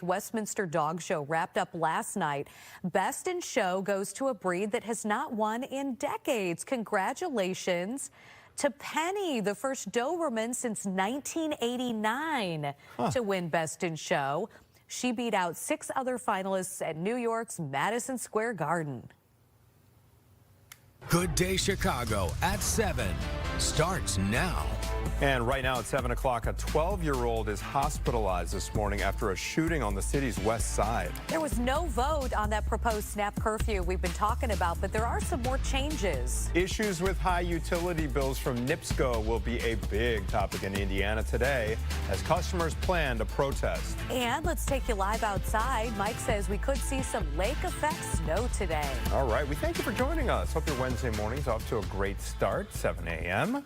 Westminster Dog Show wrapped up last night. Best in Show goes to a breed that has not won in decades. Congratulations to Penny, the first Doberman since 1989 to win Best in Show. She beat out 6 other finalists at New York's Madison Square Garden. Good Day Chicago at 7 starts now. And right now at 7 o'clock, a 12-year-old is hospitalized this morning after a shooting on the city's west side. There was no vote on that proposed SNAP curfew we've been talking about, but there are some more changes. Issues with high utility bills from NIPSCO will be a big topic in Indiana today as customers plan to protest. And let's take you live outside. Mike says we could see some lake effect snow today. All right, we thank you for joining us. Hope your Wednesday morning's off to a great start, 7 a.m.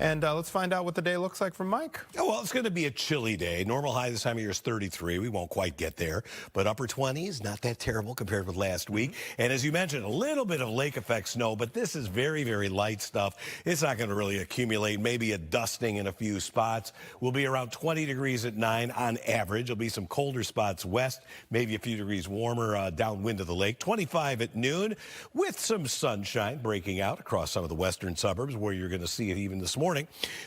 And let's find out what the day looks like from Mike. Oh, well, it's going to be a chilly day. Normal high this time of year is 33. We won't quite get there, but upper 20s, not that terrible compared with last week. And as you mentioned, a little bit of lake effect snow, but this is very, very light stuff. It's not going to really accumulate. Maybe a dusting in a few spots. We'll be around 20 degrees at 9 on average. There'll be some colder spots west, maybe a few degrees warmer downwind of the lake. 25 at noon with some sunshine breaking out across some of the western suburbs where you're going to see it even this morning.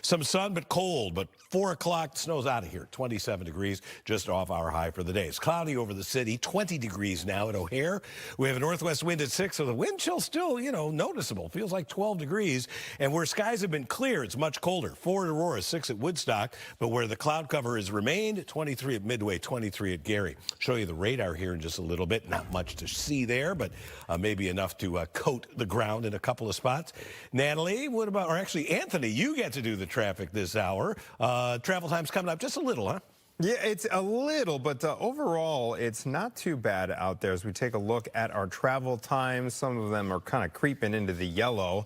Some sun, but cold. But 4 o'clock, snow's out of here. 27 degrees, just off our high for the day. It's cloudy over the city. 20 degrees now at O'Hare. We have a northwest wind at 6, so the wind chill still, noticeable. Feels like 12 degrees. And where skies have been clear, it's much colder. 4 at Aurora, 6 at Woodstock. But where the cloud cover has remained, 23 at Midway, 23 at Gary. Show you the radar here in just a little bit. Not much to see there, but maybe enough to coat the ground in a couple of spots. Natalie, what about, or actually Anthony, you get to do the traffic this hour. Travel time's coming up just a little, huh? Yeah, it's a little, but overall, it's not too bad out there as we take a look at our travel times. Some of them are kind of creeping into the yellow.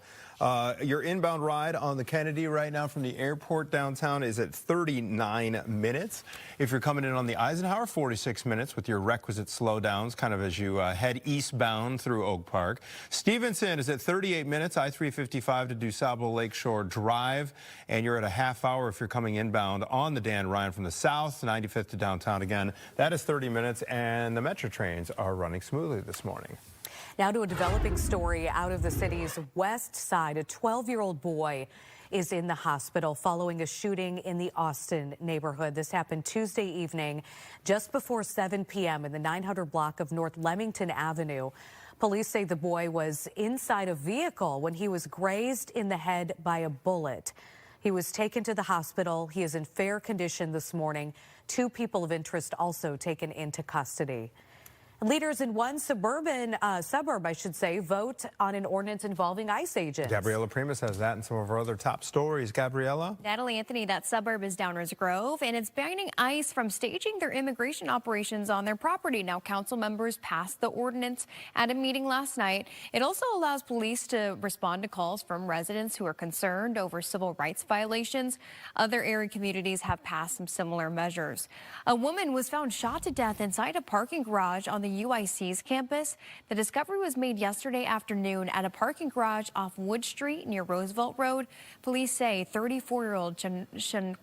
Your inbound ride on the Kennedy right now from the airport downtown is at 39 minutes. If you're coming in on the Eisenhower, 46 minutes with your requisite slowdowns kind of as you head eastbound through Oak Park. Stevenson is at 38 minutes, I-355 to DuSable Lakeshore Drive. And you're at a half hour if you're coming inbound on the Dan Ryan from the south, 95th to downtown again. That is 30 minutes, and the Metro trains are running smoothly this morning. Now to a developing story out of the city's west side. A 12-year-old boy is in the hospital following a shooting in the Austin neighborhood. This happened Tuesday evening just before 7 p.m. in the 900 block of North Leamington Avenue. Police say the boy was inside a vehicle when he was grazed in the head by a bullet. He was taken to the hospital. He is in fair condition this morning. 2 people of interest also taken into custody. Leaders in one suburb, vote on an ordinance involving ICE agents. Gabriella Primus has that and some of our other top stories. Gabriella? Natalie, Anthony, that suburb is Downers Grove, and it's banning ICE from staging their immigration operations on their property. Now, council members passed the ordinance at a meeting last night. It also allows police to respond to calls from residents who are concerned over civil rights violations. Other area communities have passed some similar measures. A woman was found shot to death inside a parking garage on the UIC's campus. The discovery was made yesterday afternoon at a parking garage off Wood Street near Roosevelt Road. Police say 34-year-old Shanquanis,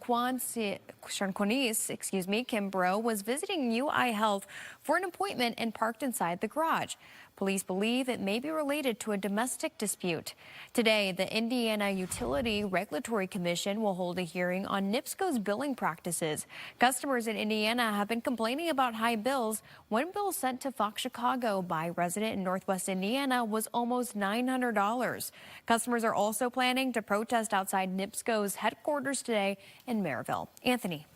Kimbrough was visiting UI Health for an appointment and parked inside the garage. Police believe it may be related to a domestic dispute. Today, the Indiana Utility Regulatory Commission will hold a hearing on NIPSCO's billing practices. Customers in Indiana have been complaining about high bills. One bill sent to Fox Chicago by a resident in Northwest Indiana was almost $900. Customers are also planning to protest outside NIPSCO's headquarters today in Maryville. Anthony.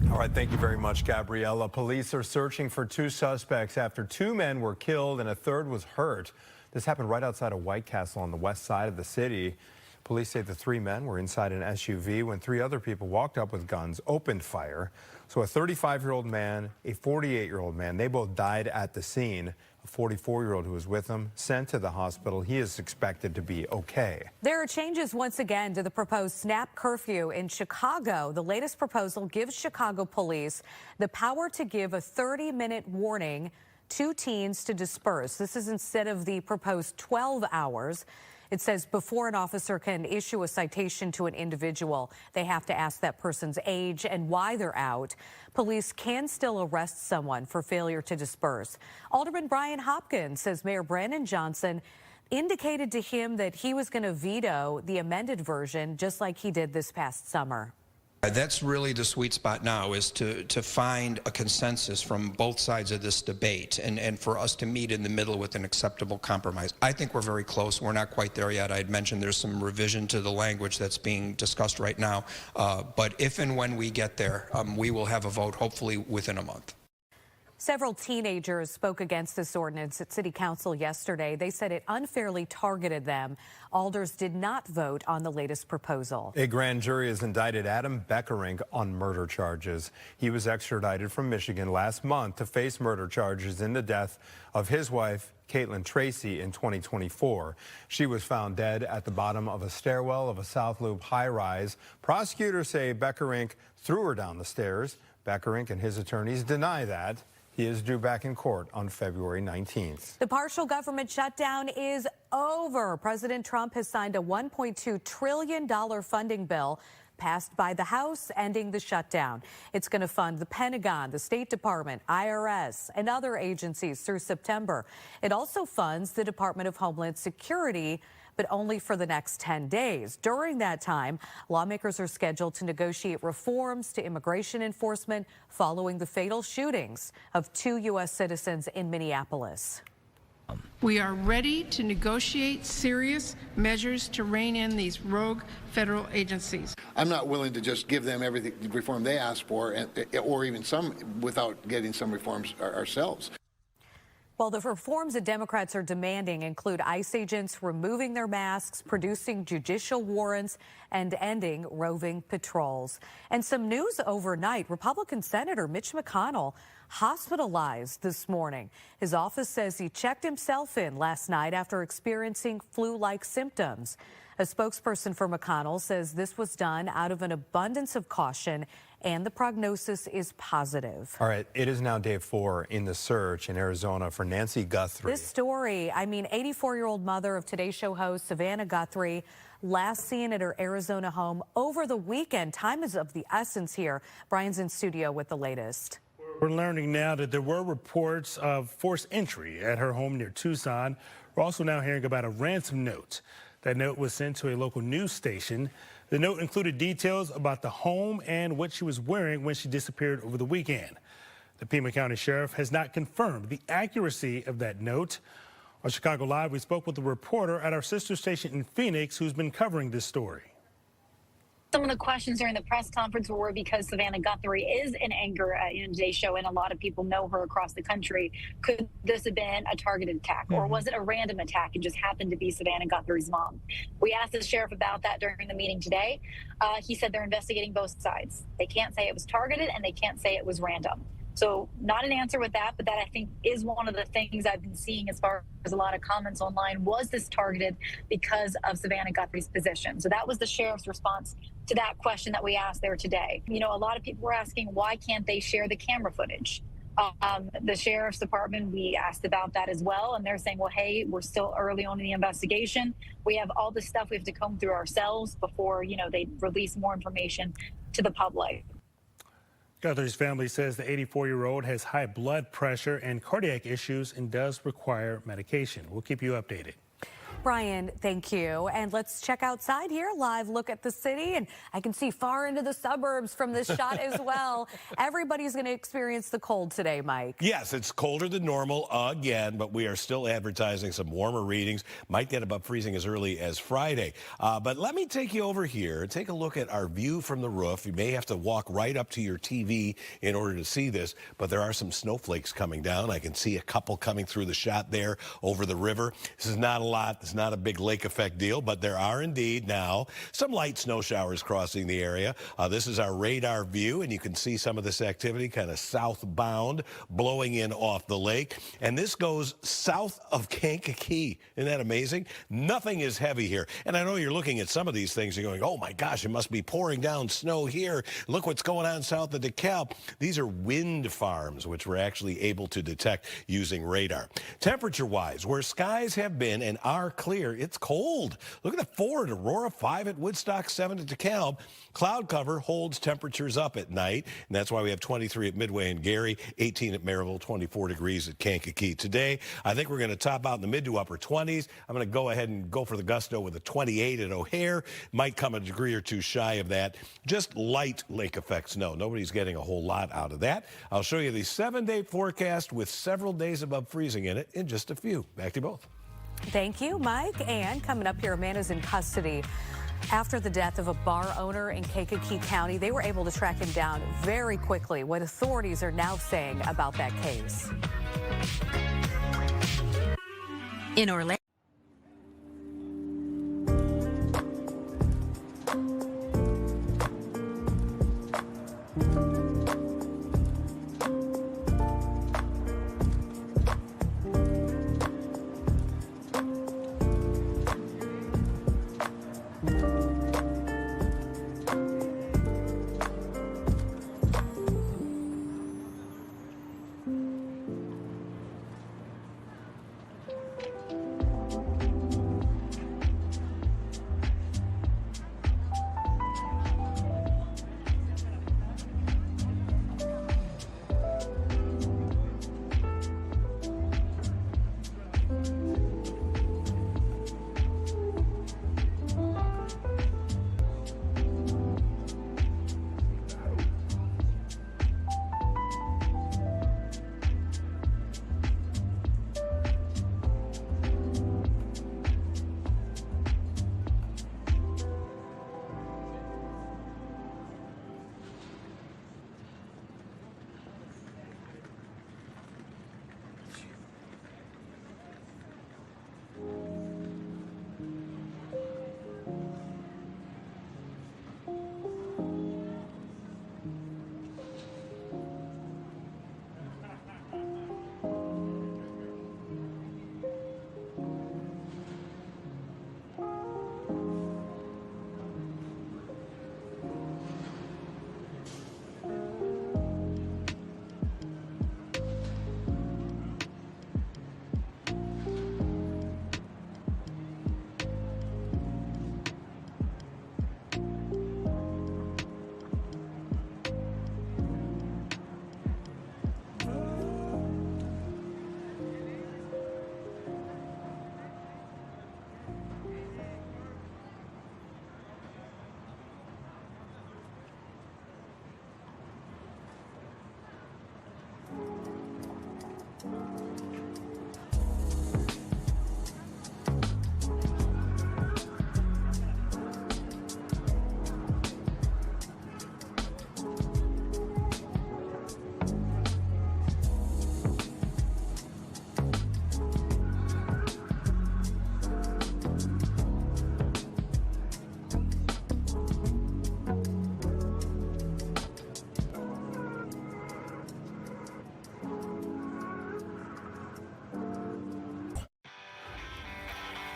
All right, thank you very much, Gabriella. Police are searching for 2 suspects after 2 men were killed and a third was hurt. This happened right outside of White Castle on the west side of the city. Police say the 3 men were inside an SUV when 3 other people walked up with guns, opened fire. So a 35-year-old man, a 48-year-old man, they both died at the scene. A 44-year-old who was with him sent to the hospital. He is expected to be okay. There are changes once again to the proposed SNAP curfew in Chicago. The latest proposal gives Chicago police the power to give a 30-minute warning to teens to disperse. This is instead of the proposed 12 hours. It says before an officer can issue a citation to an individual, they have to ask that person's age and why they're out. Police can still arrest someone for failure to disperse. Alderman Brian Hopkins says Mayor Brandon Johnson indicated to him that he was going to veto the amended version, just like he did this past summer. That's really the sweet spot now, is to find a consensus from both sides of this debate and for us to meet in the middle with an acceptable compromise. I think we're very close. We're not quite there yet. I had mentioned there's some revision to the language that's being discussed right now. But if and when we get there, we will have a vote hopefully within a month. Several teenagers spoke against this ordinance at City Council yesterday. They said it unfairly targeted them. Alders did not vote on the latest proposal. A grand jury has indicted Adam Beckerink on murder charges. He was extradited from Michigan last month to face murder charges in the death of his wife, Caitlin Tracy, in 2024. She was found dead at the bottom of a stairwell of a South Loop high-rise. Prosecutors say Beckerink threw her down the stairs. Beckerink and his attorneys deny that. He is due back in court on February 19th. The partial government shutdown is over. President Trump has signed a $1.2 trillion funding bill passed by the House, ending the shutdown. It's going to fund the Pentagon, the State Department, IRS, and other agencies through September. It also funds the Department of Homeland Security, but only for the next 10 days. During that time, lawmakers are scheduled to negotiate reforms to immigration enforcement following the fatal shootings of 2 U.S. citizens in Minneapolis. We are ready to negotiate serious measures to rein in these rogue federal agencies. I'm not willing to just give them everything, the reform they ask for, or even some without getting some reforms ourselves. Well, the reforms that Democrats are demanding include ICE agents removing their masks, producing judicial warrants, and ending roving patrols. And some news overnight: Republican Senator Mitch McConnell hospitalized this morning. His office says he checked himself in last night after experiencing flu-like symptoms. A spokesperson for McConnell says this was done out of an abundance of caution, and the prognosis is positive. All right, it is now day 4 in the search in Arizona for Nancy Guthrie. This story, 84-year-old mother of Today Show host Savannah Guthrie, last seen at her Arizona home over the weekend. Time is of the essence here. Brian's in studio with the latest. We're learning now that there were reports of forced entry at her home near Tucson. We're also now hearing about a ransom note. That note was sent to a local news station. The note included details about the home and what she was wearing when she disappeared over the weekend. The Pima County Sheriff has not confirmed the accuracy of that note. On Chicago Live, we spoke with a reporter at our sister station in Phoenix who's been covering this story. Some of the questions during the press conference were because Savannah Guthrie is an anchor in Today's Show, and a lot of people know her across the country. Could this have been a targeted attack, or was it a random attack and just happened to be Savannah Guthrie's mom? We asked the sheriff about that during the meeting today. He said they're investigating both sides. They can't say it was targeted, and they can't say it was random. So not an answer with that, but that I think is one of the things I've been seeing as far as a lot of comments online. Was this targeted because of Savannah Guthrie's position? So that was the sheriff's response to that question that we asked there today. You know, a lot of people were asking, why can't they share the camera footage? The sheriff's department, we asked about that as well, and they're saying, well, hey, we're still early on in the investigation. We have all this stuff we have to comb through ourselves before, they release more information to the public. Guthrie's family says the 84-year-old has high blood pressure and cardiac issues and does require medication. We'll keep you updated. Brian, thank you. And let's check outside here. Live look at the city. And I can see far into the suburbs from this shot as well. Everybody's going to experience the cold today, Mike. Yes, it's colder than normal again, but we are still advertising some warmer readings. Might get above freezing as early as Friday. But let me take you over here and take a look at our view from the roof. You may have to walk right up to your TV in order to see this, but there are some snowflakes coming down. I can see a couple coming through the shot there over the river. This is not a lot. This is not a big lake effect deal, but there are indeed now some light snow showers crossing the area. This is our radar view, and you can see some of this activity kind of southbound blowing in off the lake. And this goes south of Kankakee. Isn't that amazing? Nothing is heavy here. And I know you're looking at some of these things, you're going, oh my gosh, it must be pouring down snow here. Look what's going on south of DeKalb. These are wind farms, which we're actually able to detect using radar. Temperature-wise, where skies have been and are clear. It's cold. Look at the 4 at Aurora, 5 at Woodstock, 7 at DeKalb. Cloud cover holds temperatures up at night, and that's why we have 23 at Midway and Gary, 18 at Maryville, 24 degrees at Kankakee. Today, I think we're going to top out in the mid to upper 20s. I'm going to go ahead and go for the gusto with a 28 at O'Hare. Might come a degree or two shy of that. Just light lake effect snow. Nobody's getting a whole lot out of that. I'll show you the 7-day forecast with several days above freezing in it in just a few. Back to you both. Thank you, Mike. And coming up here, a man is in custody after the death of a bar owner in Kankakee County. They were able to track him down very quickly. What authorities are now saying about that case. In Orlando.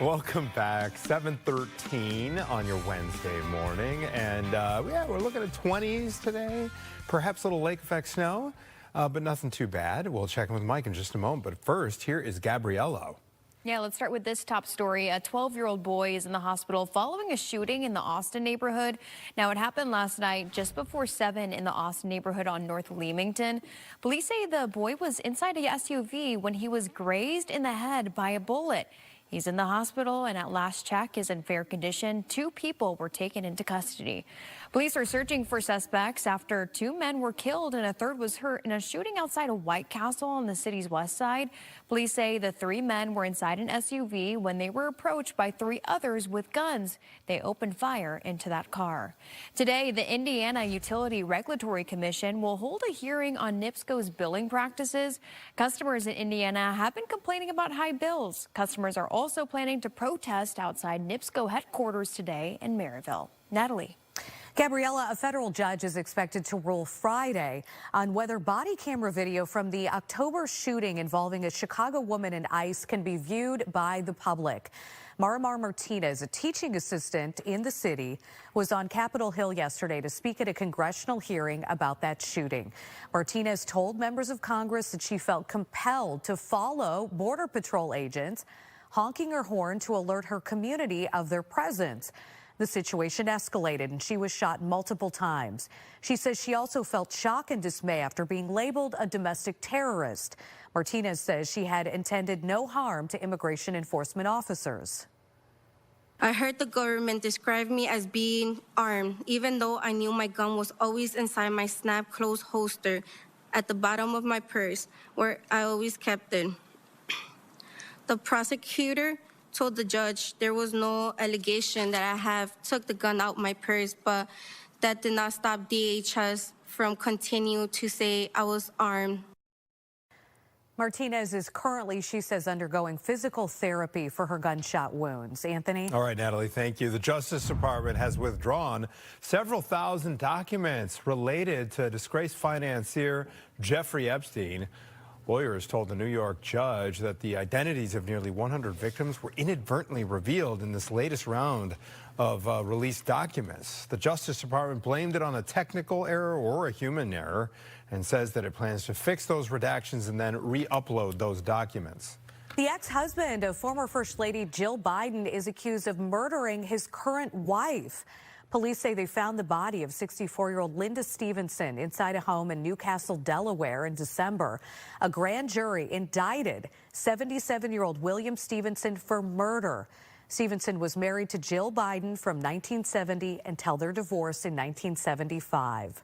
Welcome back. 7:13 on your Wednesday morning. And yeah, we're looking at 20s today. Perhaps a little lake effect snow, but nothing too bad. We'll check in with Mike in just a moment. But first, here is Gabriella. Yeah, let's start with this top story. A 12-year-old boy is in the hospital following a shooting in the Austin neighborhood. Now, it happened last night just before 7 in the Austin neighborhood on North Leamington. Police say the boy was inside a SUV when he was grazed in the head by a bullet. He's in the hospital and at last check is in fair condition. 2 people were taken into custody. Police are searching for suspects after 2 men were killed and a third was hurt in a shooting outside of White Castle on the city's west side. Police say the 3 men were inside an SUV when they were approached by 3 others with guns. They opened fire into that car. Today, the Indiana Utility Regulatory Commission will hold a hearing on NIPSCO's billing practices. Customers in Indiana have been complaining about high bills. Customers are also planning to protest outside NIPSCO headquarters today in Maryville. Natalie. Gabriella, a federal judge is expected to rule Friday on whether body camera video from the October shooting involving a Chicago woman and ICE can be viewed by the public. Marimar Martinez, a teaching assistant in the city, was on Capitol Hill yesterday to speak at a congressional hearing about that shooting. Martinez told members of Congress that she felt compelled to follow Border Patrol agents honking her horn to alert her community of their presence. The situation escalated and she was shot multiple times. She says she also felt shock and dismay after being labeled a domestic terrorist. Martinez says she had intended no harm to immigration enforcement officers. I heard the government describe me as being armed, even though I knew my gun was always inside my snap closed holster at the bottom of my purse, where I always kept it. The prosecutor told the judge there was no allegation that I took the gun out my purse, but that did not stop DHS from continuing to say I was armed. Martinez is currently, she says, undergoing physical therapy for her gunshot wounds. Anthony? All right, Natalie, thank you. The Justice Department has withdrawn several thousand documents related to disgraced financier Jeffrey Epstein. Lawyers told the New York judge that the identities of nearly 100 victims were inadvertently revealed in this latest round of released documents. The Justice Department blamed it on a technical error or a human error and says that it plans to fix those redactions and then re-upload those documents. The ex-husband of former First Lady Jill Biden is accused of murdering his current wife. Police say they found the body of 64-year-old Linda Stevenson inside a home in Newcastle, Delaware in December. A grand jury indicted 77-year-old William Stevenson for murder. Stevenson was married to Jill Biden from 1970 until their divorce in 1975.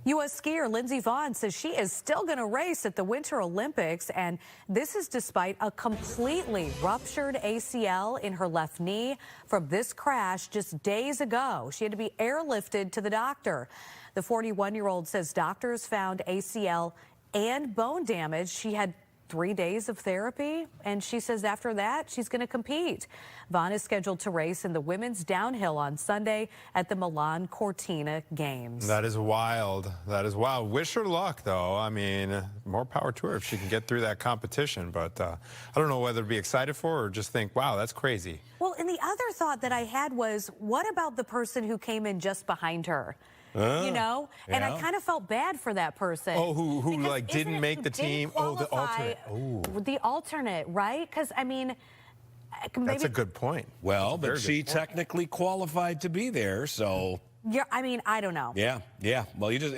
U.S. skier Lindsey Vonn says she is still going to race at the Winter Olympics, and this is despite a completely ruptured ACL in her left knee from this crash just days ago. She had to be airlifted to the doctor. The 41-year-old says doctors found ACL and bone damage. She had 3 days of therapy, and she says after that she's going to compete. Vonn is scheduled to race in the women's downhill on Sunday at the Milan Cortina Games. That is wild. That is wild. Wish her luck, though. I mean, more power to her if she can get through that competition. But I don't know whether to be excited for her or just think, wow, that's crazy. Well, and the other thought that I had was, what about the person who came in just behind her? You know, and I kind of felt bad for that person. Oh, who like didn't make the team? Oh, the alternate. Oh, the alternate, right? Because I mean, maybe that's a good point. Well, but she technically qualified to be there, so. Yeah, I mean, I don't know. Yeah. Well, you just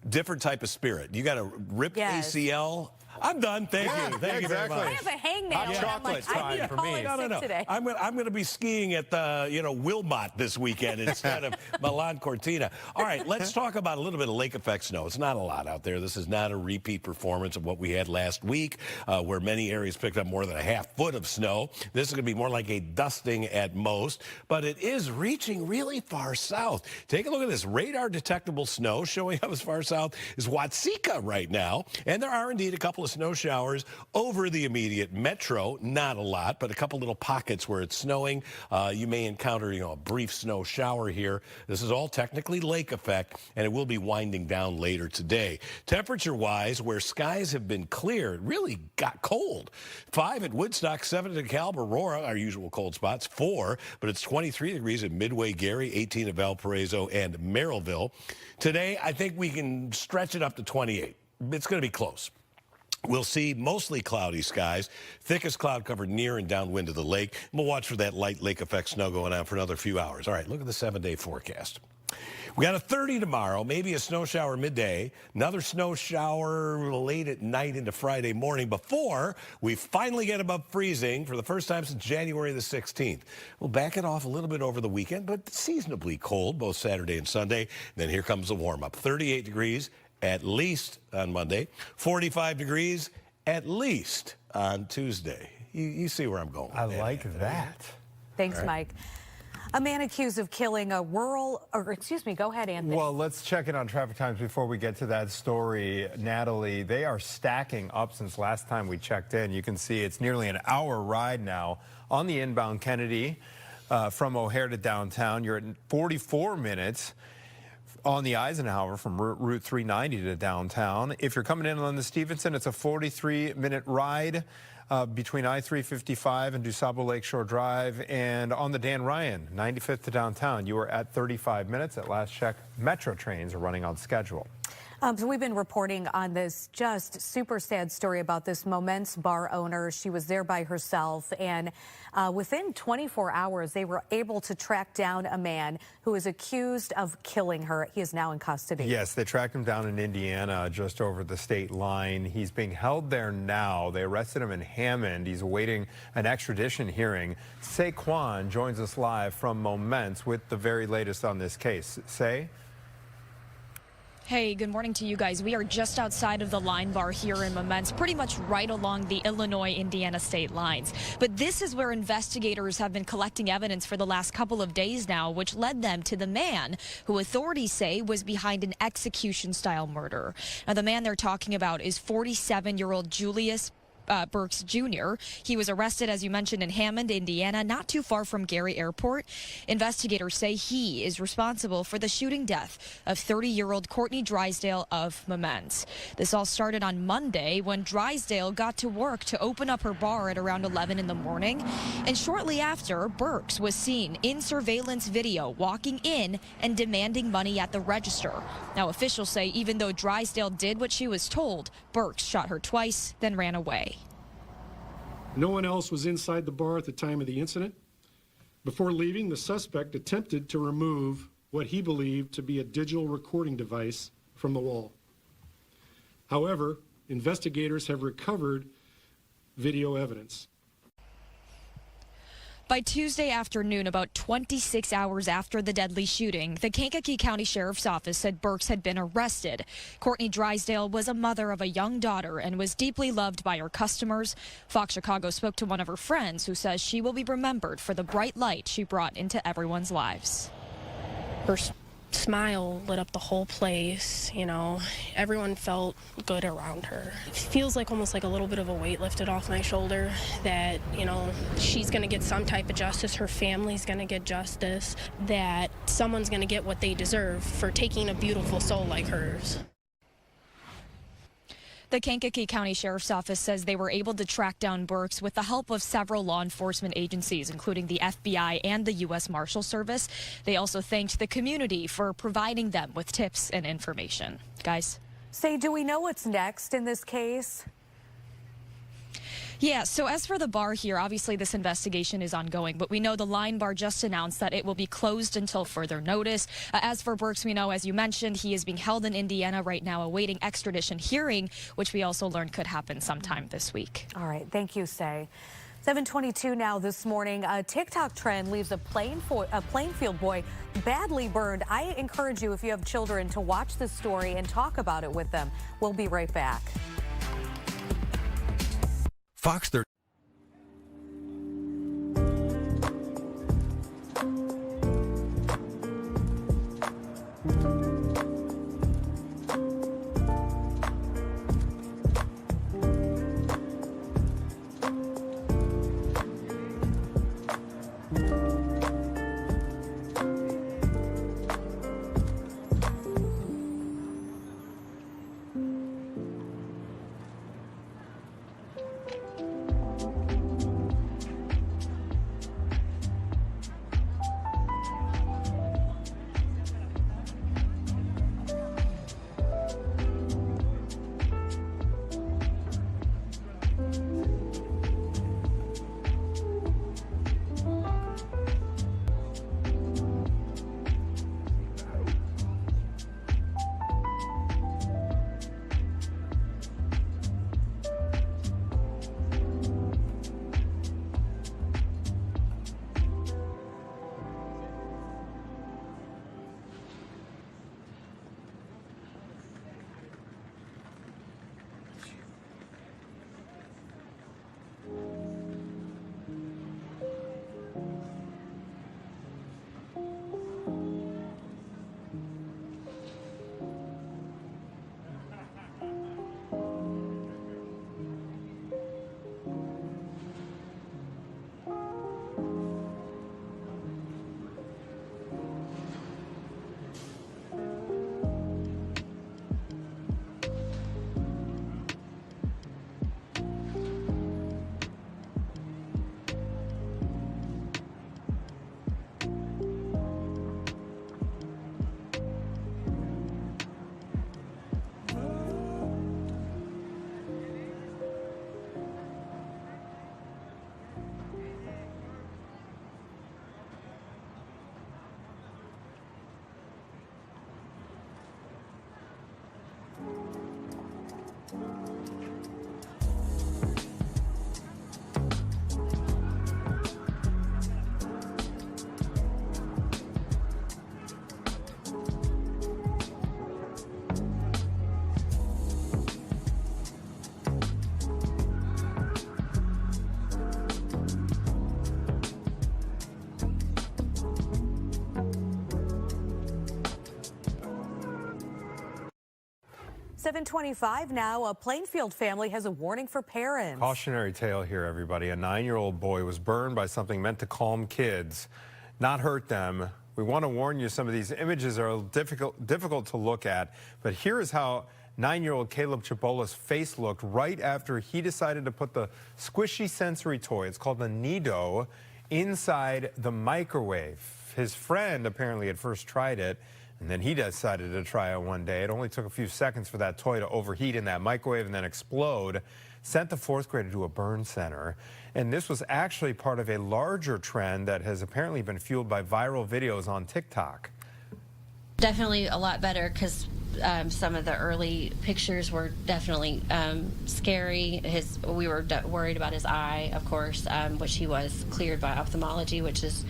different type of spirit. You got a ripped ACL. I'm done. Thank you. Thank you very much. I have a hangnail. Hot chocolate time for me. No. Today. I'm going to be skiing at the Wilmot this weekend instead of Milan Cortina. All right, let's talk about a little bit of lake effect snow. It's not a lot out there. This is not a repeat performance of what we had last week, where many areas picked up more than a half foot of snow. This is going to be more like a dusting at most, but it is reaching really far south. Take a look at this radar detectable snow showing up as far south as Watseka right now, and there are indeed a couple of snow showers over the immediate metro. Not a lot, but a couple little pockets where it's snowing. You may encounter, a brief snow shower here. This is all technically lake effect, and it will be winding down later today. Temperature-wise, where skies have been clear, it really got cold. 5 at Woodstock, 7 at DeKalb, Aurora, our usual cold spots, 4, but it's 23 degrees at Midway, Gary, 18 at Valparaiso and Merrillville. Today, I think we can stretch it up to 28. It's going to be close. We'll see mostly cloudy skies, thickest cloud cover near and downwind of the lake. We'll watch for that light lake effect snow going on for another few hours. All right, look at the 7-day forecast. We got a 30 tomorrow, maybe a snow shower midday, another snow shower late at night into Friday morning before we finally get above freezing for the first time since January the 16th. We'll back it off a little bit over the weekend, but seasonably cold both Saturday and Sunday. Then here comes the warm-up. 38 degrees at least on Monday, 45 degrees at least on Tuesday. You see where I'm going. I like that. Thanks, Mike. A man accused of killing a go ahead, Anthony. Well, let's check in on traffic times before we get to that story. Natalie, they are stacking up since last time we checked in. You can see it's nearly an hour ride now on the inbound Kennedy from O'Hare to downtown. You're at 44 minutes. On the Eisenhower from Route 390 to downtown. If you're coming in on the Stevenson, it's a 43-minute ride between I-355 and DuSable Lakeshore Drive. And on the Dan Ryan, 95th to downtown, you are at 35 minutes. At last check, Metro trains are running on schedule. So we've been reporting on this just super sad story about this Moments bar owner. She was there by herself, and within 24 hours, they were able to track down a man who is accused of killing her. He is now in custody. Yes, they tracked him down in Indiana, just over the state line. He's being held there now. They arrested him in Hammond. He's awaiting an extradition hearing. Saquon joins us live from Moments with the very latest on this case. Say? Hey, good morning to you guys. We are just outside of the Line Bar here in Moments, pretty much right along the Illinois-Indiana state lines. But this is where investigators have been collecting evidence for the last couple of days now, which led them to the man who authorities say was behind an execution-style murder. Now, the man they're talking about is 47-year-old Julius Burks Jr. He was arrested, as you mentioned, in Hammond, Indiana, not too far from Gary Airport. Investigators say he is responsible for the shooting death of 30-year-old Courtney Drysdale of Moments. This all started on Monday when Drysdale got to work to open up her bar at around 11 in the morning. And shortly after, Burks was seen in surveillance video walking in and demanding money at the register. Now, officials say even though Drysdale did what she was told, Burks shot her twice, then ran away. No one else was inside the bar at the time of the incident. Before leaving, the suspect attempted to remove what he believed to be a digital recording device from the wall. However, investigators have recovered video evidence. By Tuesday afternoon, about 26 hours after the deadly shooting, the Kankakee County Sheriff's Office said Burks had been arrested. Courtney Drysdale was a mother of a young daughter and was deeply loved by her customers. Fox Chicago spoke to one of her friends who says she will be remembered for the bright light she brought into everyone's lives. Her smile lit up the whole place, you know, everyone felt good around her. It feels like almost like a little bit of a weight lifted off my shoulder that, you know, she's going to get some type of justice, her family's going to get justice, that someone's going to get what they deserve for taking a beautiful soul like hers. The Kankakee County Sheriff's Office says they were able to track down Burks with the help of several law enforcement agencies, including the FBI and the U.S. Marshal Service. They also thanked the community for providing them with tips and information. Guys? Say, do we know what's next in this case? Yeah, so as for the bar here, obviously this investigation is ongoing, but we know the Line Bar just announced that it will be closed until further notice. As for Burks, we know, as you mentioned, he is being held in Indiana right now awaiting extradition hearing, which we also learned could happen sometime this week. All right, thank you, Say. 7:22 now this morning. A TikTok trend leaves a Plainfield boy badly burned. I encourage you, if you have children, to watch this story and talk about it with them. We'll be right back. Fox 30. 7:25 now. A Plainfield family has a warning for parents. Cautionary tale here, everybody. A 9-year-old boy was burned by something meant to calm kids, not hurt them. We want to warn you, some of these images are difficult to look at, but here is how 9-year-old Caleb Chabola's face looked right after he decided to put the squishy sensory toy, it's called the Nido, inside the microwave. His friend apparently had first tried it, and then he decided to try it one day. It only took a few seconds for that toy to overheat in that microwave and then explode. Sent the 4th grader to a burn center. And this was actually part of a larger trend that has apparently been fueled by viral videos on TikTok. Definitely a lot better because some of the early pictures were definitely scary. We were worried about his eye, of course, which he was cleared by ophthalmology, which is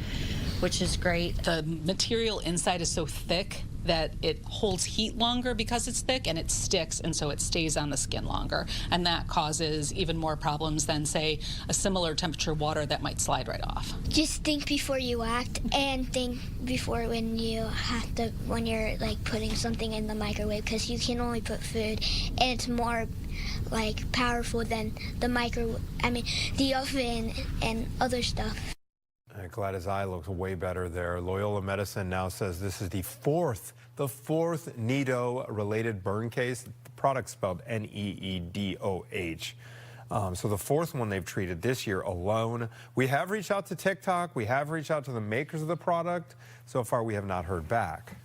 great. The material inside is so thick that it holds heat longer because it's thick, and it sticks, and so it stays on the skin longer. And that causes even more problems than, say, a similar temperature water that might slide right off. Just think before you act, and think before when you're like putting something in the microwave, because you can only put food, and it's more like powerful than the oven and other stuff. I'm glad his eye looks way better there. Loyola Medicine now says this is the fourth Nido-related burn case. The product's spelled N-E-E-D-O-H. So the 4th one they've treated this year alone. We have reached out to TikTok. We have reached out to the makers of the product. So far, we have not heard back.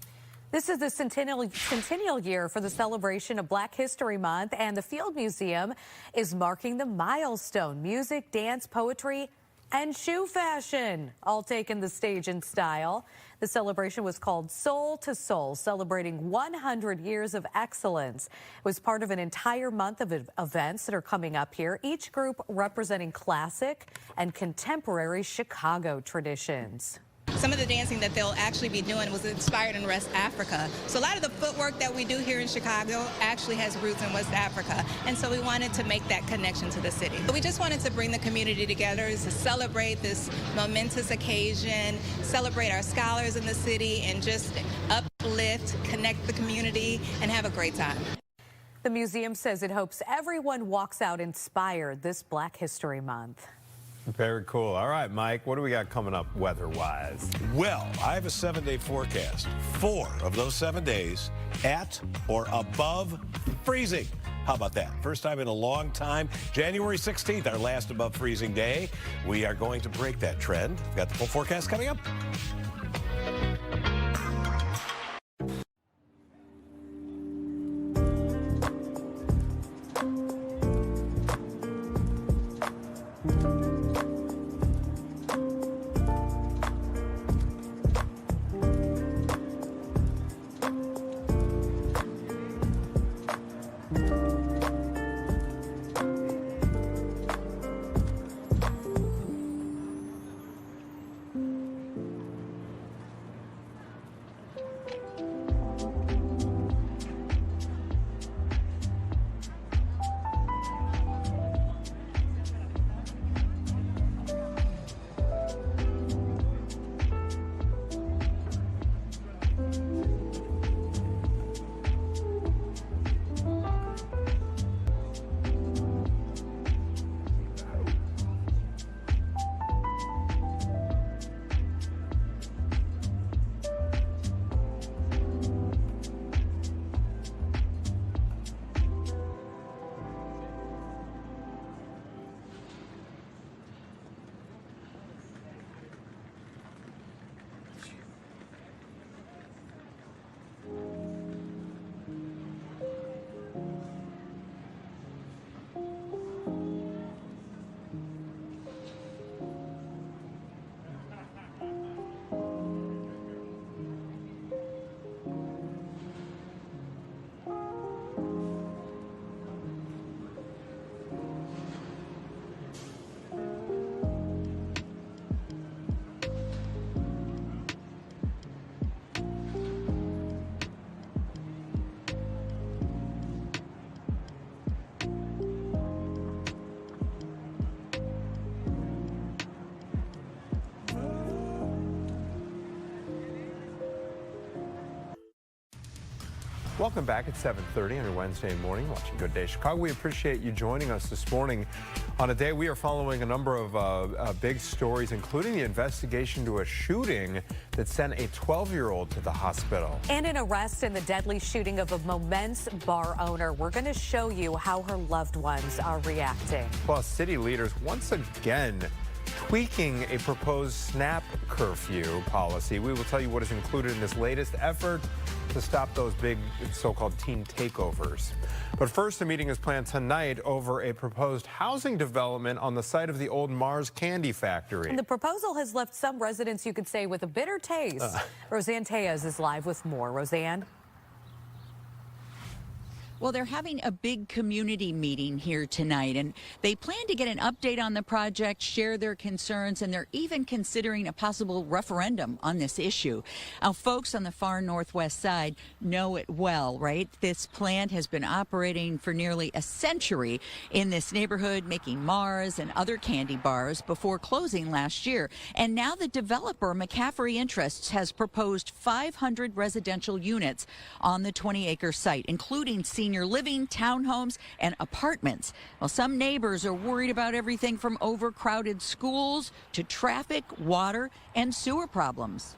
This is the centennial year for the celebration of Black History Month, and the Field Museum is marking the milestone. Music, dance, poetry, and shoe fashion all taken the stage in style. The celebration was called Soul to Soul, celebrating 100 years of excellence. It was part of an entire month of events that are coming up here, each group representing classic and contemporary Chicago traditions. Some of the dancing that they'll actually be doing was inspired in West Africa. So a lot of the footwork that we do here in Chicago actually has roots in West Africa. And so we wanted to make that connection to the city. We just wanted to bring the community together to celebrate this momentous occasion, celebrate our scholars in the city, and just uplift, connect the community, and have a great time. The museum says it hopes everyone walks out inspired this Black History Month. Very cool. All right, Mike, what do we got coming up weather-wise? Well, I have a 7-day forecast. 4 of those 7 days at or above freezing. How about that? First time in a long time. January 16th, our last above freezing day. We are going to break that trend. We've got the full forecast coming up. Welcome back at 7:30 on your Wednesday morning, watching Good Day Chicago. We appreciate you joining us this morning on a day we are following a number of big stories, including the investigation to a shooting that sent a 12-year-old to the hospital. And an arrest in the deadly shooting of a Moments bar owner. We're going to show you how her loved ones are reacting. Plus, city leaders once again tweaking a proposed SNAP curfew policy. We will tell you what is included in this latest effort to stop those big so-called teen takeovers. But first, a meeting is planned tonight over a proposed housing development on the site of the old Mars candy factory. And the proposal has left some residents, you could say, with a bitter taste. Roseanne Tejas is live with more. Roseanne? Well, they're having a big community meeting here tonight, and they plan to get an update on the project, share their concerns, and they're even considering a possible referendum on this issue. Now, folks on the far northwest side know it well, right? This plant has been operating for nearly a century in this neighborhood, making Mars and other candy bars before closing last year. And now the developer, McCaffrey Interests, has proposed 500 residential units on the 20-acre site, including senior living, townhomes, and apartments. Well, some neighbors are worried about everything from overcrowded schools to traffic, water, and sewer problems.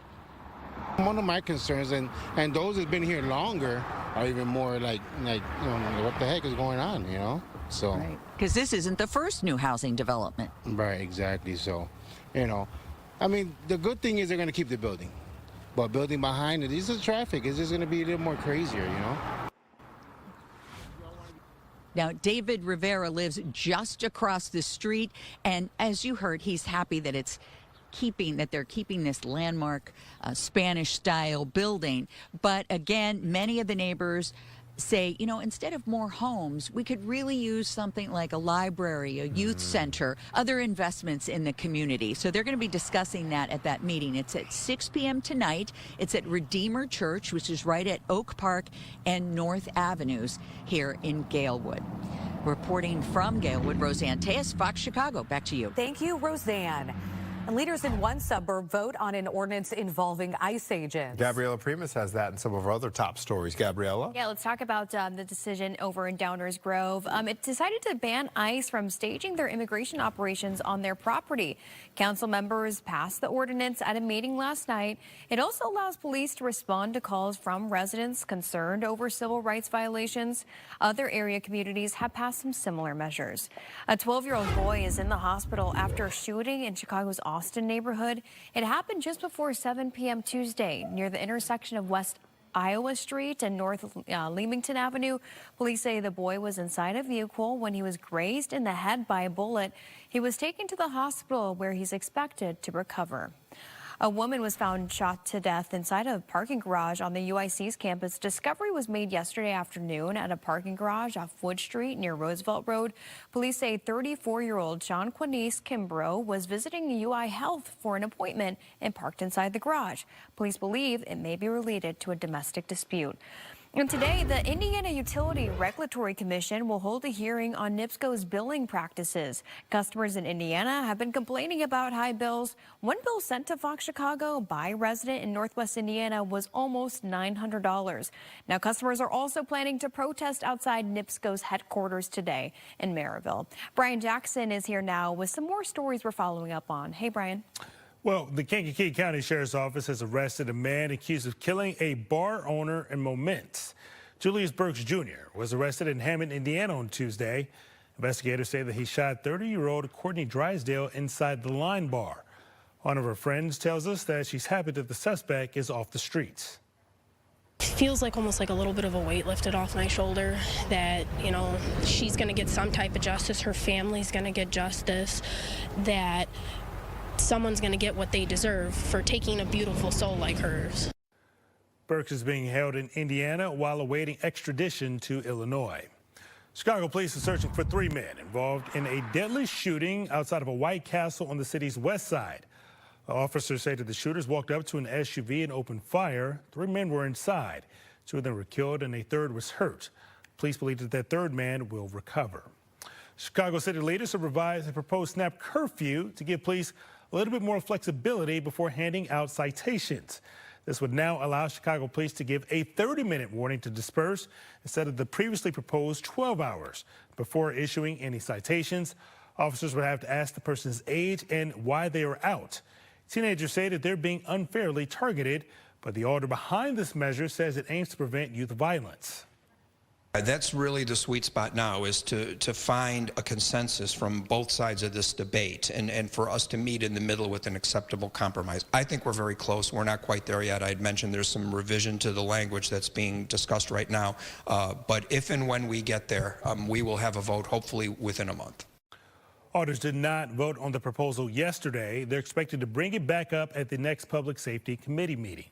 One of my concerns, and those who've been here longer, are even more like what the heck is going on, you know? So, right, because this isn't the first new housing development. Right, exactly. So, I mean, the good thing is they're going to keep the building, but building behind it, this is traffic. It's just going to be a little more crazier, you know? Now, David Rivera lives just across the street, and as you heard, he's happy that they're keeping this landmark Spanish-style building. But again, many of the neighbors say, instead of more homes, we could really use something like a library, a youth center, other investments in the community. So they're going to be discussing that at that meeting. It's at 6 p.m. tonight. It's at Redeemer Church, which is right at Oak Park and North Avenues here in Galewood. Reporting from Galewood, Roseanne Tejas, Fox Chicago. Back to you. Thank you, Roseanne. And leaders in one suburb vote on an ordinance involving ICE agents. Gabriela Primus has that and some of our other top stories. Gabriela? Yeah, let's talk about the decision over in Downers Grove. It decided to ban ICE from staging their immigration operations on their property. Council members passed the ordinance at a meeting last night. It also allows police to respond to calls from residents concerned over civil rights violations. Other area communities have passed some similar measures. A 12-year-old boy is in the hospital after a shooting in Chicago's Austin neighborhood. It happened just before 7 p.m. Tuesday near the intersection of West Iowa Street and North Leamington Avenue. Police say the boy was inside a vehicle when he was grazed in the head by a bullet. He was taken to the hospital where he's expected to recover. A woman was found shot to death inside a parking garage on the UIC's campus. Discovery was made yesterday afternoon at a parking garage off Wood Street near Roosevelt Road. Police say 34-year-old Sean Quanice Kimbrough was visiting UI Health for an appointment and parked inside the garage. Police believe it may be related to a domestic dispute. And today, the Indiana Utility Regulatory Commission will hold a hearing on NIPSCO's billing practices. Customers in Indiana have been complaining about high bills. One bill sent to Fox Chicago by a resident in Northwest Indiana was almost $900. Now, customers are also planning to protest outside NIPSCO's headquarters today in Maryville. Brian Jackson is here now with some more stories we're following up on. Hey, Brian. Well, the Kankakee County Sheriff's Office has arrested a man accused of killing a bar owner in Moments. Julius Burks Jr. was arrested in Hammond, Indiana on Tuesday. Investigators say that he shot 30-year-old Courtney Drysdale inside the Line Bar. One of her friends tells us that she's happy that the suspect is off the streets. Feels like almost like a little bit of a weight lifted off my shoulder that, she's going to get some type of justice, her family's going to get justice, that someone's going to get what they deserve for taking a beautiful soul like hers. Burks is being held in Indiana while awaiting extradition to Illinois. Chicago police are searching for 3 men involved in a deadly shooting outside of a White Castle on the city's west side. Officers say that the shooters walked up to an SUV and opened fire. 3 men were inside. 2 of them were killed and a third was hurt. Police believe that that third man will recover. Chicago city leaders have revised a proposed SNAP curfew to give police a little bit more flexibility before handing out citations. This would now allow Chicago police to give a 30-minute warning to disperse instead of the previously proposed 12 hours. Before issuing any citations, officers would have to ask the person's age and why they are out. Teenagers say that they're being unfairly targeted, but the order behind this measure says it aims to prevent youth violence. That's really the sweet spot now, is to find a consensus from both sides of this debate and for us to meet in the middle with an acceptable compromise. I think we're very close. We're not quite there yet. I'd mentioned there's some revision to the language that's being discussed right now. But if and when we get there, we will have a vote hopefully within a month. Alders did not vote on the proposal yesterday. They're expected to bring it back up at the next Public Safety Committee meeting.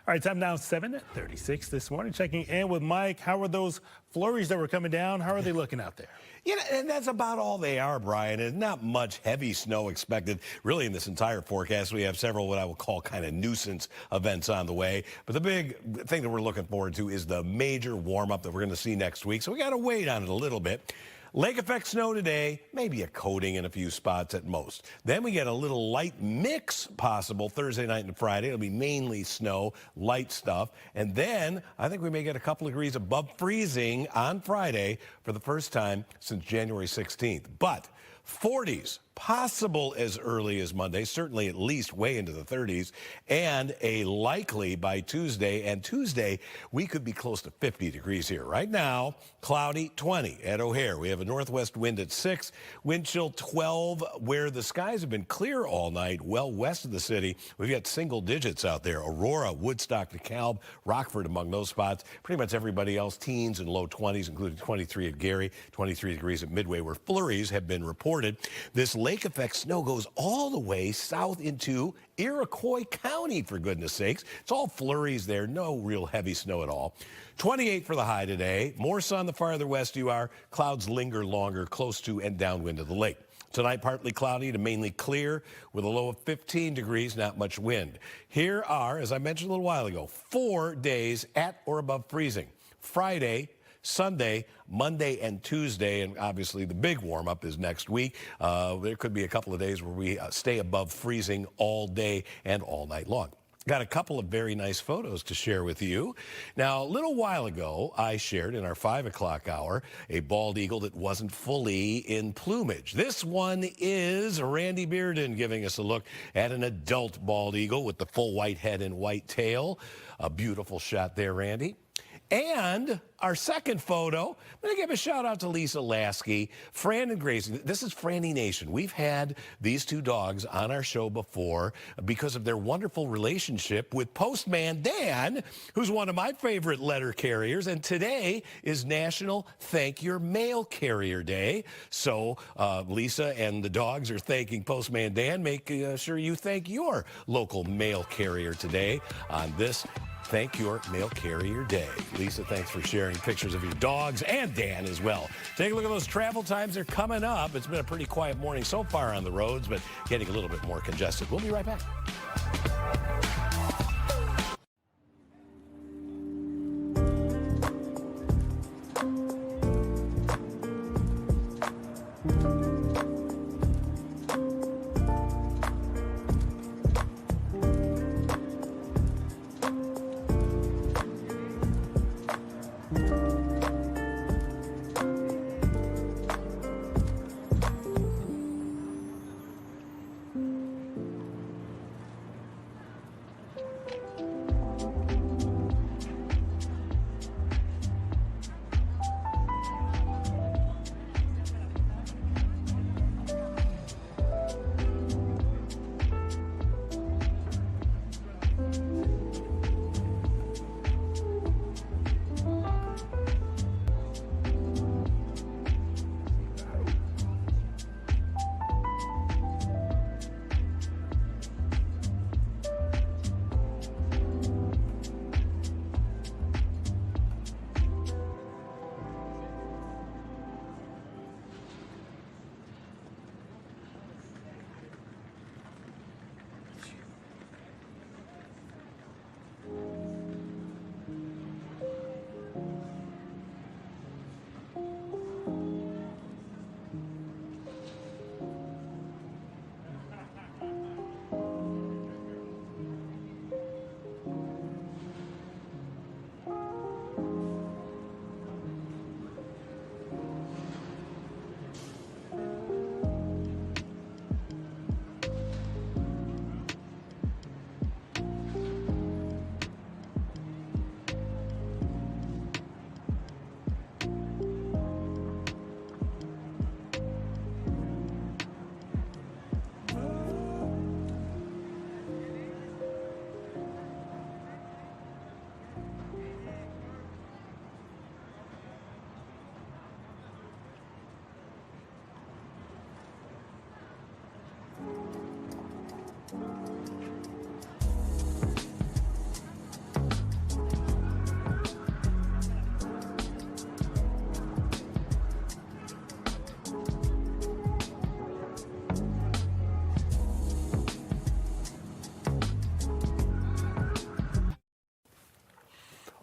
All right, time now 7:36 this morning. Checking in with Mike. How are those flurries that were coming down? How are they looking out there? Yeah, and that's about all they are, Brian. There's not much heavy snow expected, really, in this entire forecast. We have several what I would call kind of nuisance events on the way. But the big thing that we're looking forward to is the major warm-up that we're going to see next week. So we got to wait on it a little bit. Lake effect snow today, maybe a coating in a few spots at most. Then we get a little light mix possible Thursday night and Friday. It'll be mainly snow, light stuff. And then I think we may get a couple of degrees above freezing on Friday for the first time since January 16th. But 40s possible as early as Monday, certainly at least way into the 30s, and a likely by Tuesday. And Tuesday, we could be close to 50 degrees here. Right now, cloudy, 20 at O'Hare. We have a northwest wind at 6, wind chill 12, where the skies have been clear all night, well west of the city. We've got single digits out there. Aurora, Woodstock, DeKalb, Rockford among those spots. Pretty much everybody else, teens and low 20s, including 23 at Gary, 23 degrees at Midway, where flurries have been reported. This lake effect snow goes all the way south into Iroquois County, for goodness sakes. It's all flurries there, no real heavy snow at all. 28 for the high today. More sun the farther west you are. Clouds linger longer close to and downwind of the lake. Tonight, partly cloudy to mainly clear with a low of 15 degrees, not much wind. Here are, as I mentioned a little while ago, 4 days at or above freezing. Friday, Sunday, Monday, and Tuesday, and obviously the big warm-up is next week. There could be a couple of days where we stay above freezing all day and all night long. Got a couple of very nice photos to share with you. Now, a little while ago, I shared in our 5 o'clock hour a bald eagle that wasn't fully in plumage. This one is Randy Bearden giving us a look at an adult bald eagle with the full white head and white tail. A beautiful shot there, Randy. And our second photo, I'm going to give a shout out to Lisa Lasky, Fran and Gracie. This is Franny Nation. We've had these two dogs on our show before because of their wonderful relationship with Postman Dan, who's one of my favorite letter carriers. And today is National Thank Your Mail Carrier Day. So Lisa and the dogs are thanking Postman Dan. Make sure you thank your local mail carrier today on this Thank Your Mail Carrier Day. Lisa, thanks for sharing pictures of your dogs and Dan as well. Take a look at those travel times. They're coming up. It's been a pretty quiet morning so far on the roads, but getting a little bit more congested. We'll be right back.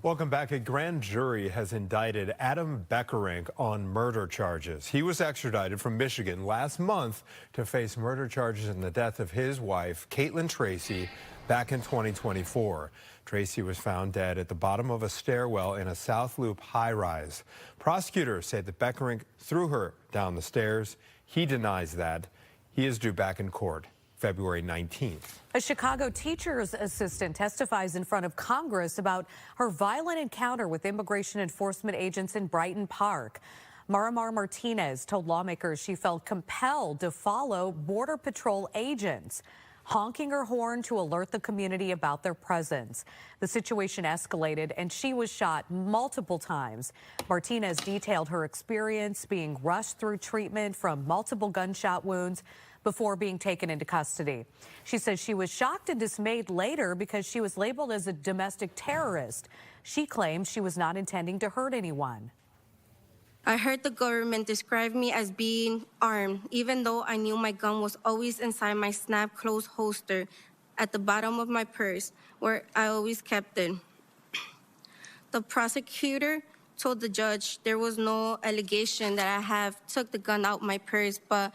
Welcome back. A grand jury has indicted Adam Beckerink on murder charges. He was extradited from Michigan last month to face murder charges in the death of his wife, Caitlin Tracy, back in 2024. Tracy was found dead at the bottom of a stairwell in a South Loop high-rise. Prosecutors say that Beckerink threw her down the stairs. He denies that. He is due back in court February 19th. A Chicago teacher's assistant testifies in front of Congress about her violent encounter with immigration enforcement agents in Brighton Park. Marimar Martinez told lawmakers she felt compelled to follow Border Patrol agents, honking her horn to alert the community about their presence. The situation escalated and she was shot multiple times. Martinez detailed her experience being rushed through treatment from multiple gunshot wounds before being taken into custody. She says she was shocked and dismayed later because she was labeled as a domestic terrorist. She claims she was not intending to hurt anyone. I heard the government describe me as being armed, even though I knew my gun was always inside my snap closed holster at the bottom of my purse, where I always kept it. The prosecutor told the judge there was no allegation that I took the gun out my purse, but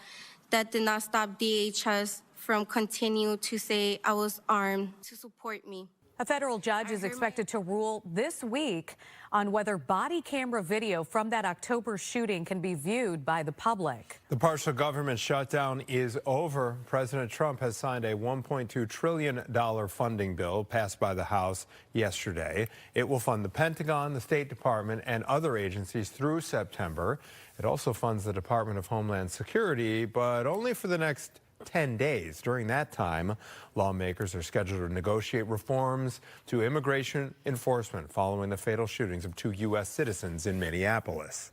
that did not stop DHS from continuing to say I was armed to support me. A federal judge is expected to rule this week on whether body camera video from that October shooting can be viewed by the public. The partial government shutdown is over. President Trump has signed a $1.2 trillion funding bill passed by the House yesterday. It will fund the Pentagon, the State Department, and other agencies through September. It also funds the Department of Homeland Security, but only for the next 10 days. During that time, lawmakers are scheduled to negotiate reforms to immigration enforcement following the fatal shootings of 2 U.S. citizens in Minneapolis.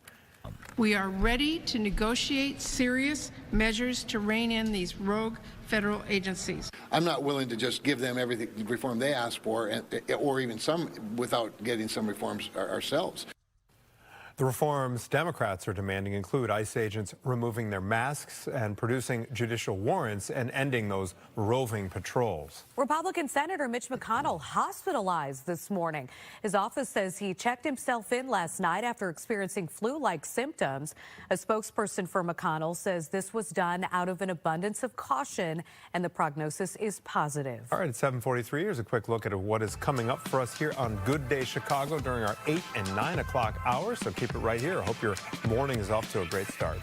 We are ready to negotiate serious measures to rein in these rogue federal agencies. I'm not willing to just give them everything reform they ask for, or even some without getting some reforms ourselves. The reforms Democrats are demanding include ICE agents removing their masks and producing judicial warrants and ending those roving patrols. Republican Senator Mitch McConnell hospitalized this morning. His office says he checked himself in last night after experiencing flu-like symptoms. A spokesperson for McConnell says this was done out of an abundance of caution and the prognosis is positive. All right, at 7:43, here's a quick look at what is coming up for us here on Good Day Chicago during our 8 and 9 o'clock hours. So keep it right here. I hope your morning is off to a great start.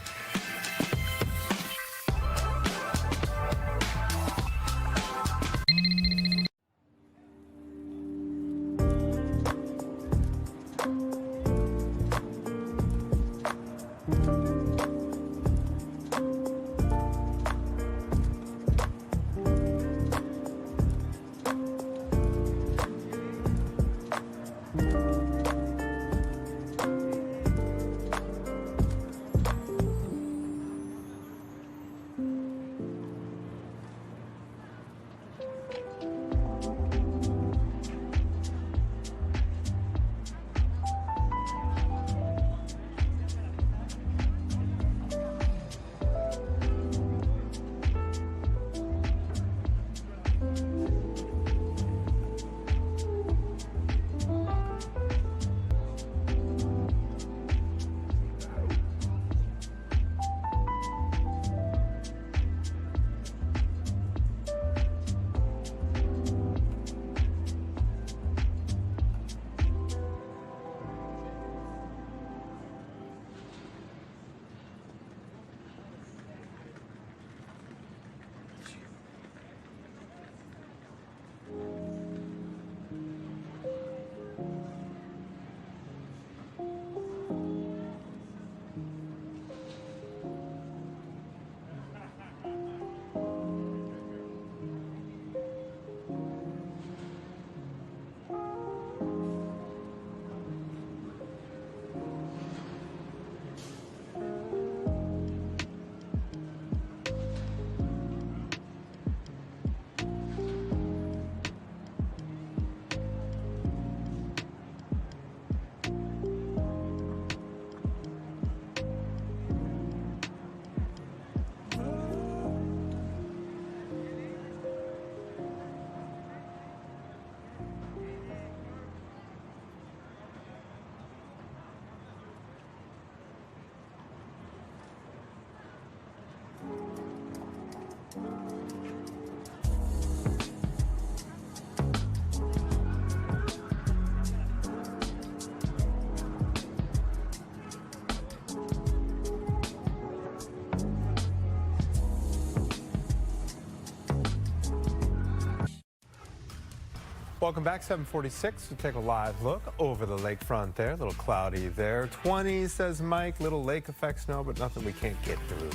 Welcome back, 746. We'll take a live look over the lakefront there. A little cloudy there. 20, says Mike. Little lake effect snow, but nothing we can't get through.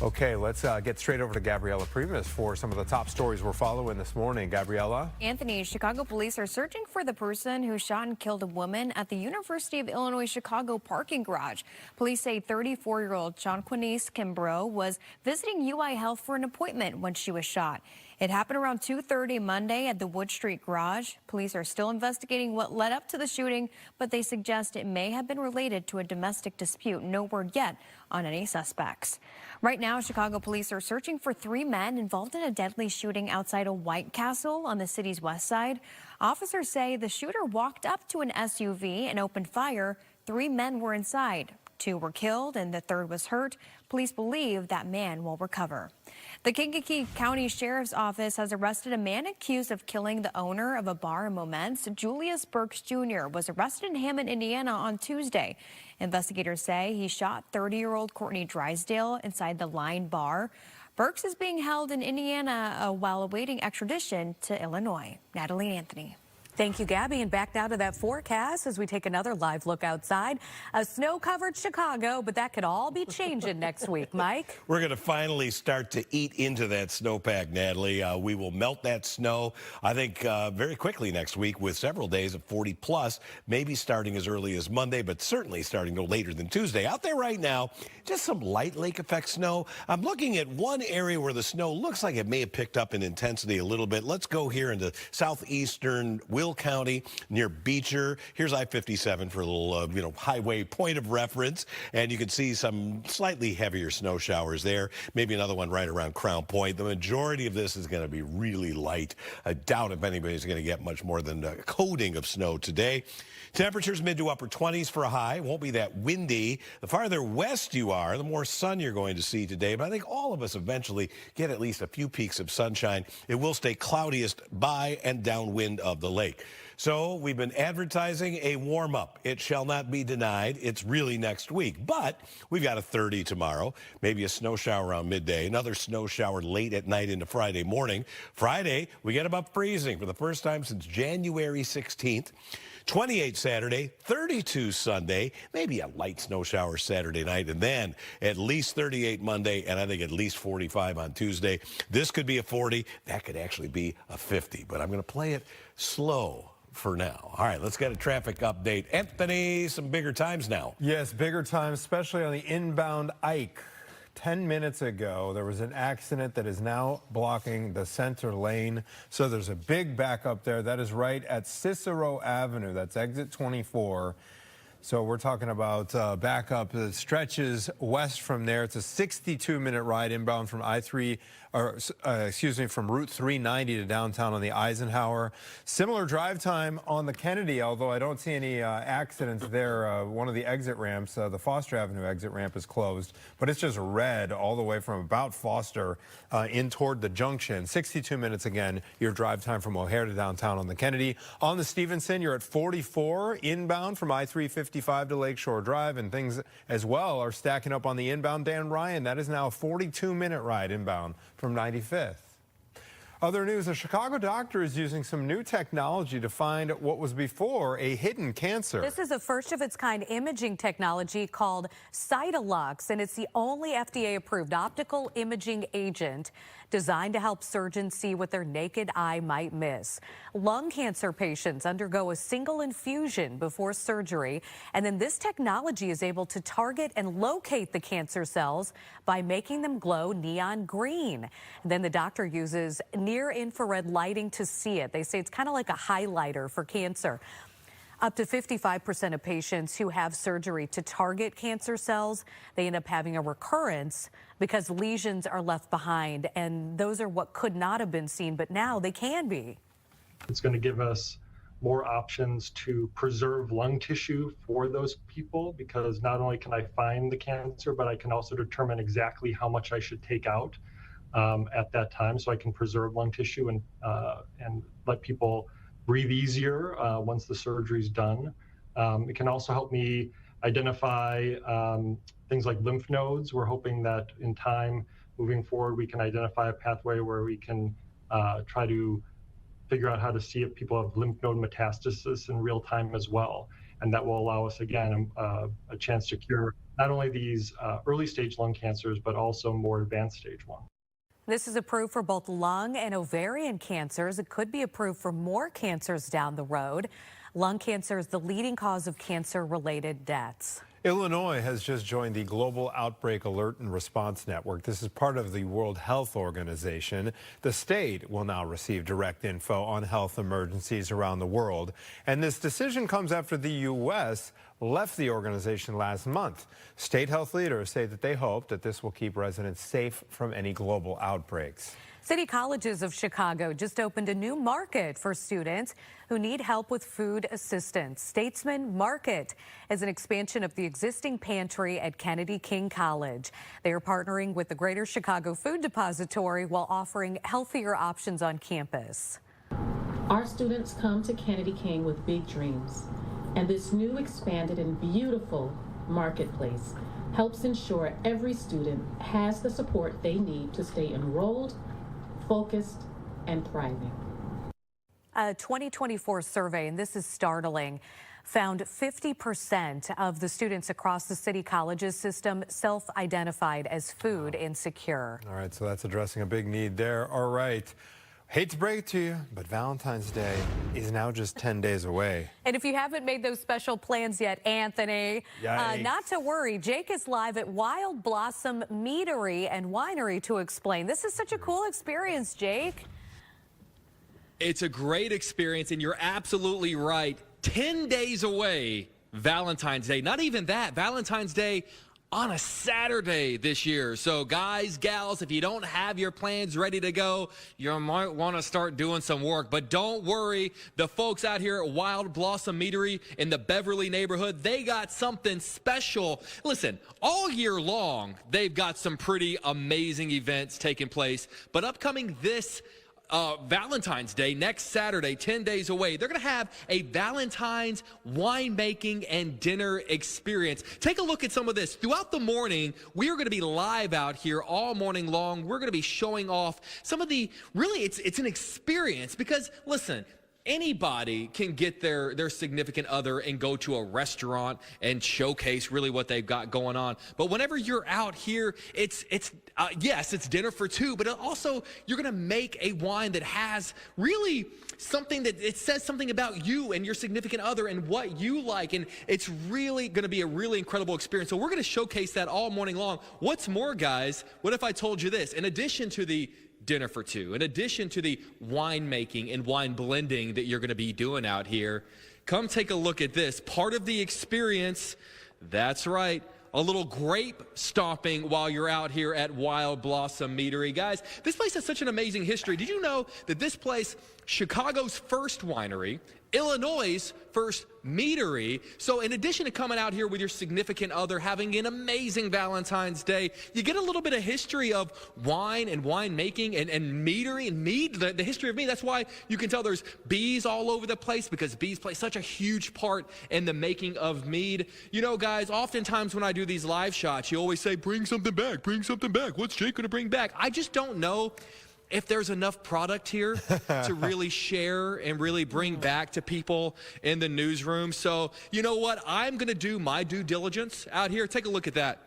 Okay, let's get straight over to Gabriella Primus for some of the top stories we're following this morning. Gabriella? Anthony, Chicago police are searching for the person who shot and killed a woman at the University of Illinois Chicago parking garage. Police say 34-year-old Shawnquinice Kimbrough was visiting UI Health for an appointment when she was shot. It happened around 2:30 Monday at the Wood Street garage. Police are still investigating what led up to the shooting, but they suggest it may have been related to a domestic dispute. No word yet on any suspects. Right now, Chicago police are searching for 3 men involved in a deadly shooting outside a White Castle on the city's west side. Officers say the shooter walked up to an SUV and opened fire. 3 men were inside. 2 were killed and the 3rd was hurt. Police believe that man will recover. The Kankakee County Sheriff's Office has arrested a man accused of killing the owner of a bar in Momence. Julius Burks Jr. was arrested in Hammond, Indiana on Tuesday. Investigators say he shot 30-year-old Courtney Drysdale inside the Line Bar. Burks is being held in Indiana while awaiting extradition to Illinois. Natalie Anthony. Thank you, Gabby. And back now to that forecast as we take another live look outside. A snow-covered Chicago, but that could all be changing next week. Mike? We're going to finally start to eat into that snowpack, Natalie. We will melt that snow, I think, very quickly next week with several days of 40+, maybe starting as early as Monday, but certainly starting no later than Tuesday. Out there right now, just some light lake effect snow. I'm looking at one area where the snow looks like it may have picked up in intensity a little bit. Let's go here into southeastern Will County near Beecher. Here's I-57 for a little, highway point of reference. And you can see some slightly heavier snow showers there. Maybe another one right around Crown Point. The majority of this is going to be really light. I doubt if anybody's going to get much more than a coating of snow today. Temperatures mid to upper 20s for a high. Won't be that windy. The farther west you are, the more sun you're going to see today. But I think all of us eventually get at least a few peaks of sunshine. It will stay cloudiest by and downwind of the lake. So we've been advertising a warm-up. It shall not be denied. It's really next week. But we've got a 30 tomorrow, maybe a snow shower around midday, another snow shower late at night into Friday morning. Friday, we get above freezing for the first time since January 16th. 28 Saturday, 32 Sunday, maybe a light snow shower Saturday night, and then at least 38 Monday, and I think at least 45 on Tuesday. This could be a 40. That could actually be a 50, but I'm going to play it slow for now. All right, let's get a traffic update. Anthony, some bigger times now. Yes, bigger times, especially on the inbound Ike. 10 minutes ago, there was an accident that is now blocking the center lane. So there's a big backup there. That is right at Cicero Avenue. That's exit 24. So we're talking about backup that stretches west from there. It's a 62-minute ride inbound from from Route 390 to downtown on the Eisenhower. Similar drive time on the Kennedy, although I don't see any accidents there. One of the exit ramps, the Foster Avenue exit ramp, is closed, but it's just red all the way from about Foster in toward the junction. 62 minutes again, your drive time from O'Hare to downtown on the Kennedy. On the Stevenson, you're at 44 inbound from I-355 to Lakeshore Drive, and things as well are stacking up on the inbound Dan Ryan. That is now a 42-minute ride inbound from 95th. Other news, a Chicago doctor is using some new technology to find what was before a hidden cancer. This is a first-of-its-kind imaging technology called Cytalux, and it's the only FDA-approved optical imaging agent designed to help surgeons see what their naked eye might miss. Lung cancer patients undergo a single infusion before surgery, and then this technology is able to target and locate the cancer cells by making them glow neon green. And then the doctor uses near-infrared lighting to see it. They say it's kind of like a highlighter for cancer. Up to 55% of patients who have surgery to target cancer cells, they end up having a recurrence because lesions are left behind, and those are what could not have been seen, but now they can be. It's going to give us more options to preserve lung tissue for those people, because not only can I find the cancer, but I can also determine exactly how much I should take out at that time, so I can preserve lung tissue and let people breathe easier once the surgery's done. It can also help me identify things like lymph nodes. We're hoping that in time moving forward, we can identify a pathway where we can try to figure out how to see if people have lymph node metastasis in real time as well. And that will allow us, again, a chance to cure not only these early stage lung cancers, but also more advanced stage 1. This is approved for both lung and ovarian cancers. It could be approved for more cancers down the road. Lung cancer is the leading cause of cancer-related deaths. Illinois has just joined the Global Outbreak Alert and Response Network. This is part of the World Health Organization. The state will now receive direct info on health emergencies around the world. And this decision comes after the U.S. left the organization last month. State health leaders say that they hope that this will keep residents safe from any global outbreaks. City Colleges of Chicago just opened a new market for students who need help with food assistance. Statesman Market is an expansion of the existing pantry at Kennedy King College. They are partnering with the Greater Chicago Food Depository while offering healthier options on campus. Our students come to Kennedy King with big dreams, and this new expanded and beautiful marketplace helps ensure every student has the support they need to stay enrolled, focused, and thriving. A 2024 survey, and this is startling, found 50% of the students across the city colleges system self-identified as food insecure. All right, so that's addressing a big need there. All right. Hate to break it to you, but Valentine's Day is now just 10 days away. And if you haven't made those special plans yet, Anthony, not to worry. Jake is live at Wild Blossom Meadery and Winery to explain. This is such a cool experience, Jake. It's a great experience, and you're absolutely right. 10 days away, Valentine's Day. Not even that, Valentine's Day on a Saturday this year. So guys, gals, if you don't have your plans ready to go, you might want to start doing some work. But don't worry, the folks out here at Wild Blossom Meadery in the Beverly neighborhood, they got something special. Listen, all year long, they've got some pretty amazing events taking place. But upcoming this Valentine's Day, next Saturday, 10 days away, they're going to have a Valentine's winemaking and dinner experience. Take a look at some of this. Throughout the morning, we are going to be live out here all morning long. We're going to be showing off some of the, really, it's an experience because, listen, anybody can get their significant other and go to a restaurant and showcase really what they've got going on. But whenever you're out here, yes, it's dinner for two, but also you're going to make a wine that has really something that it says something about you and your significant other and what you like. And it's really going to be a really incredible experience. So we're going to showcase that all morning long. What's more, guys, what if I told you this? In addition to the dinner for two, in addition to the winemaking and wine blending that you're going to be doing out here, come take a look at this. Part of the experience, that's right, a little grape stomping while you're out here at Wild Blossom Meadery. Guys, this place has such an amazing history. Did you know that this place, Chicago's first winery, Illinois' first meadery. So in addition to coming out here with your significant other, having an amazing Valentine's Day, you get a little bit of history of wine and winemaking and meadery and mead, the history of mead. That's why you can tell there's bees all over the place, because bees play such a huge part in the making of mead. You know, guys, oftentimes when I do these live shots, you always say, bring something back, bring something back. What's Jake gonna bring back? I just don't know if there's enough product here to really share and really bring back to people in the newsroom. So you know what? I'm going to do my due diligence out here. Take a look at that.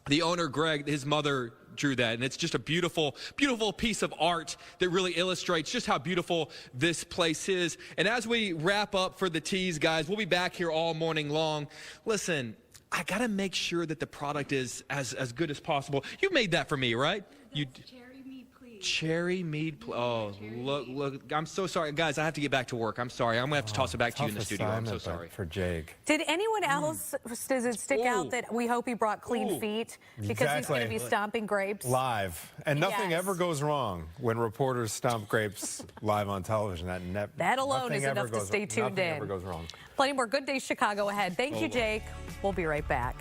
The owner, Greg, his mother drew that, and it's just a beautiful, beautiful piece of art that really illustrates just how beautiful this place is. And as we wrap up for the teas, guys, we'll be back here all morning long. Listen, I got to make sure that the product is as good as possible. You made that for me, right? You cherry mead. Oh, look. I'm so sorry. Guys, I have to get back to work. I'm sorry. I'm going to have to toss it back to you in the studio. I'm so sorry. For Jake. Did anyone else, does it stick out that we hope he brought clean feet? Because he's going to be stomping grapes? Live. And nothing ever goes wrong when reporters stomp grapes live on television. That alone is enough to stay tuned in. Nothing ever goes wrong. Plenty more Good Day Chicago ahead. Thank you, Jake. We'll be right back.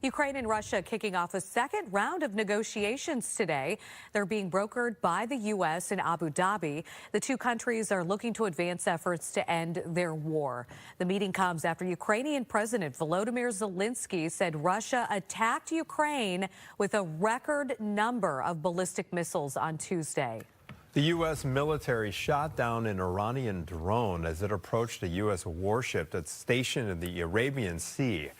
Ukraine and Russia kicking off a second round of negotiations today. They're being brokered by the U.S. in Abu Dhabi. The two countries are looking to advance efforts to end their war. The meeting comes after Ukrainian President Volodymyr Zelensky said Russia attacked Ukraine with a record number of ballistic missiles on Tuesday. The U.S. military shot down an Iranian drone as it approached a U.S. warship that's stationed in the Arabian Sea.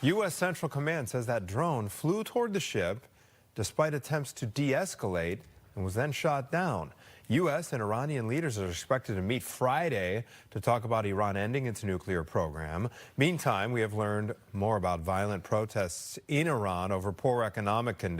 U.S. Central Command says that drone flew toward the ship despite attempts to de-escalate and was then shot down. U.S. and Iranian leaders are expected to meet Friday to talk about Iran ending its nuclear program. Meantime, we have learned more about violent protests in Iran over poor economic conditions.